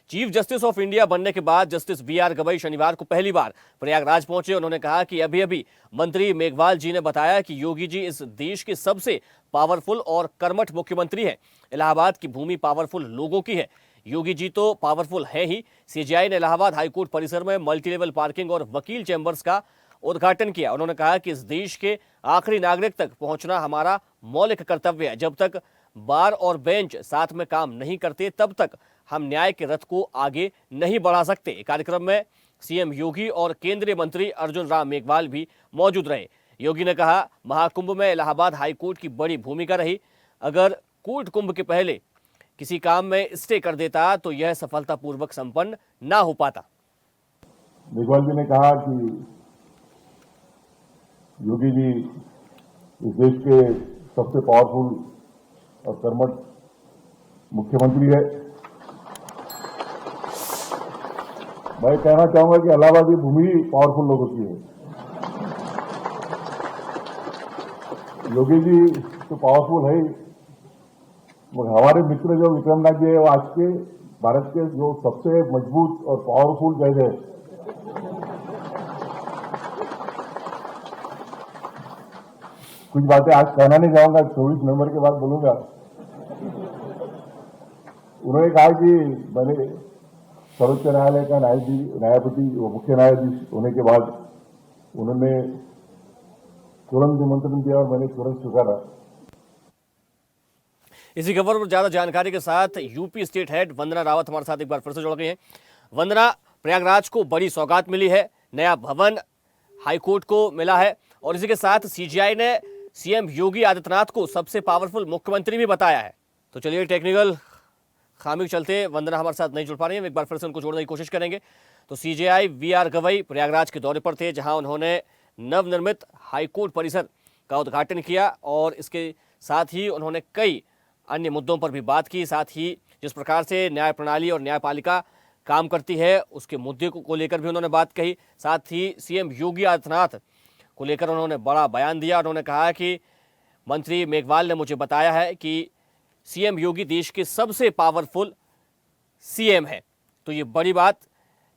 Chief justice of India बनने के बाद जस्टिस बी.आर. गवई शनिवार को पहली बार प्रयागराज पहुंचे। उन्होंने कहा कि अभी अभी मंत्री मेघवाल जी ने बताया कि योगी जी इस देश के सबसे पावरफुल और कर्मठ मुख्यमंत्री हैं। इलाहाबाद की भूमि पावरफुल लोगों की है। योगी जी तो पावरफुल है ही। सीजेआई ने इलाहाबाद हाईकोर्ट परिसर में मल्टीलेवल पार्किंग और वकील चैंबर्स का उद्घाटन किया। उन्होंने कहा कि इस देश के आखिरी नागरिक तक पहुंचना हमारा मौलिक कर्तव्य है। जब तक बार और बेंच साथ में काम नहीं करते तब तक हम न्याय के रथ को आगे नहीं बढ़ा सकते। कार्यक्रम में सीएम योगी और केंद्रीय मंत्री अर्जुन राम मेघवाल भी मौजूद रहे। योगी ने कहा, महाकुंभ में इलाहाबाद हाईकोर्ट की बड़ी भूमिका रही। अगर कोर्ट कुंभ के पहले किसी काम में स्टे कर देता तो यह सफलतापूर्वक संपन्न ना हो पाता। मेघवाल जी ने कहा कि योगी जी इस देश के सबसे पावरफुल और कर्मठ मुख्यमंत्री है। मैं कहना चाहूंगा कि इलाहाबाद की भूमि पावरफुल लोगों की है। योगी जी तो पावरफुल है ही, मगर हमारे मित्र जो विक्रमनाथ जी है वो आज के भारत के जो सबसे मजबूत और पावरफुल जज है। कुछ बातें आज कहना नहीं चाहूंगा, 24 नवंबर के बाद बोलूंगा। उन्होंने कहा कि मैंने सर्वोच्च न्यायालय का न्यायपति मुख्य न्यायाधीश होने के बाद उन्होंने तुरंत निमंत्रण दिया और मैंने तुरंत स्वीकारा। इसी खबर पर ज्यादा जानकारी के साथ यूपी स्टेट हेड वंदना रावत हमारे साथ एक बार फिर से जुड़ गई हैं। वंदना, प्रयागराज को बड़ी सौगात मिली है, नया भवन हाईकोर्ट को मिला है और इसी के साथ सीजीआई ने सीएम योगी आदित्यनाथ को सबसे पावरफुल मुख्यमंत्री भी बताया है। तो चलिए, टेक्निकल खामी के चलते वंदना हमारे साथ नहीं जुड़ पा रही है, एक बार फिर से उनको जोड़ने की कोशिश करेंगे। तो सीजेआई बी.आर. गवई प्रयागराज के दौरे पर थे, जहां उन्होंने नवनिर्मित हाईकोर्ट परिसर का उद्घाटन किया और इसके साथ ही उन्होंने कई अन्य मुद्दों पर भी बात की। साथ ही जिस प्रकार से न्याय प्रणाली और न्यायपालिका काम करती है उसके मुद्दे को लेकर भी उन्होंने बात कही। साथ ही सीएम योगी आदित्यनाथ को लेकर उन्होंने बड़ा बयान दिया। उन्होंने कहा कि मंत्री मेघवाल ने मुझे बताया है कि सीएम योगी देश के सबसे पावरफुल सीएम है। तो ये बड़ी बात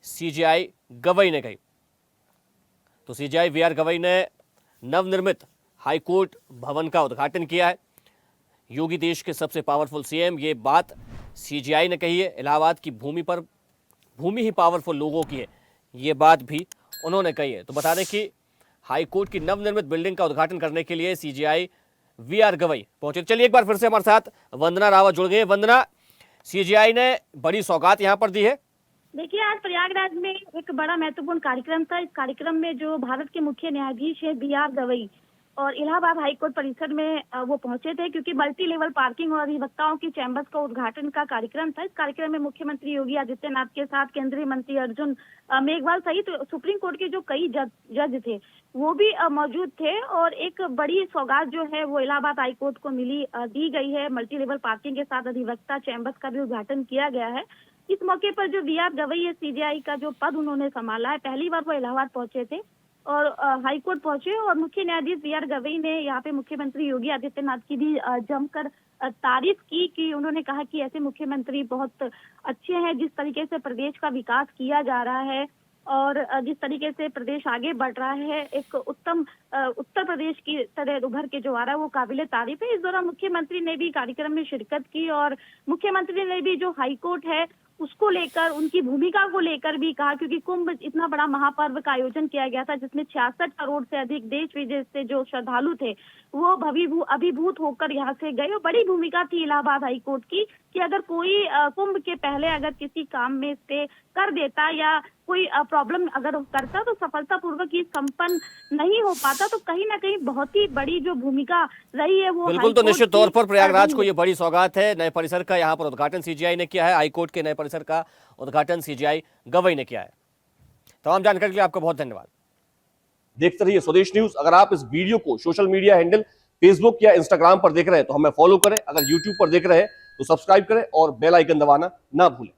सीजेआई गवई ने कही। तो सीजेआई बी.आर. गवई ने नवनिर्मित हाईकोर्ट भवन का उद्घाटन किया है। योगी देश के सबसे पावरफुल सीएम, ये बात सीजेआई ने कही है। इलाहाबाद की भूमि ही पावरफुल लोगों की है, ये बात भी उन्होंने कही है। तो बता दें कि हाईकोर्ट की नवनिर्मित बिल्डिंग का उद्घाटन करने के लिए सीजेआई बी.आर. गवई पहुंचे। चलिए, एक बार फिर से हमारे साथ वंदना रावत जुड़ गई। वंदना, सीजेआई ने बड़ी सौगात यहां पर दी है। देखिए, आज प्रयागराज में एक बड़ा महत्वपूर्ण कार्यक्रम था। इस कार्यक्रम में जो भारत के मुख्य न्यायाधीश है बी.आर. गवई और इलाहाबाद हाईकोर्ट परिसर में वो पहुंचे थे, क्योंकि मल्टी लेवल पार्किंग और अधिवक्ताओं की चैंबर्स का उद्घाटन का कार्यक्रम था। इस कार्यक्रम में मुख्यमंत्री योगी आदित्यनाथ के साथ केंद्रीय मंत्री अर्जुन मेघवाल सहित सुप्रीम कोर्ट के जो कई जज थे वो भी मौजूद थे। और एक बड़ी सौगात जो है वो इलाहाबाद हाईकोर्ट को दी गई है। मल्टी लेवल पार्किंग के साथ अधिवक्ता चैंबर्स का भी उद्घाटन किया गया है। इस मौके पर जो बी.आर. गवई है, सीजेआई का जो पद उन्होंने संभाला है, पहली बार वो इलाहाबाद पहुंचे थे और हाईकोर्ट पहुंचे और मुख्य न्यायाधीश बी.आर. गवई ने यहाँ पे मुख्यमंत्री योगी आदित्यनाथ की भी जमकर तारीफ की कि उन्होंने कहा कि ऐसे मुख्यमंत्री बहुत अच्छे हैं। जिस तरीके से प्रदेश का विकास किया जा रहा है और जिस तरीके से प्रदेश आगे बढ़ रहा है, एक उत्तम उत्तर प्रदेश की तरह उभर के जो आ रहा है वो काबिले तारीफ है। इस दौरान मुख्यमंत्री ने भी कार्यक्रम में शिरकत की और मुख्यमंत्री ने भी जो हाईकोर्ट है उसको लेकर, उनकी भूमिका को लेकर भी कहा, क्योंकि कुंभ इतना बड़ा महापर्व का आयोजन किया गया था जिसमें 66 करोड़ से अधिक देश विदेश से जो श्रद्धालु थे वो अभिभूत होकर यहाँ से गए। और बड़ी भूमिका थी इलाहाबाद हाईकोर्ट की कि अगर कोई कुंभ के पहले अगर किसी काम में स्टे कर देता या कोई प्रॉब्लम अगर करता तो सफलतापूर्वक ये संपन्न नहीं हो पाता। तो कहीं ना कहीं बहुत ही बड़ी जो भूमिका रही है वो बिल्कुल। तो निश्चित तौर पर प्रयागराज को ये बड़ी सौगात है। नए परिसर का यहाँ पर उद्घाटन सीजेआई ने किया है। हाईकोर्ट के नए परिसर का उद्घाटन सीजेआई गवई ने किया है। तमाम जानकारी के लिए आपका बहुत धन्यवाद। देखते रहिए स्वदेश न्यूज। अगर आप इस वीडियो को सोशल मीडिया हैंडल फेसबुक या इंस्टाग्राम पर देख रहे हैं तो हमें फॉलो करें। अगर यूट्यूब पर देख रहे हैं तो सब्सक्राइब करें और बेल आइकन दबाना ना भूलें।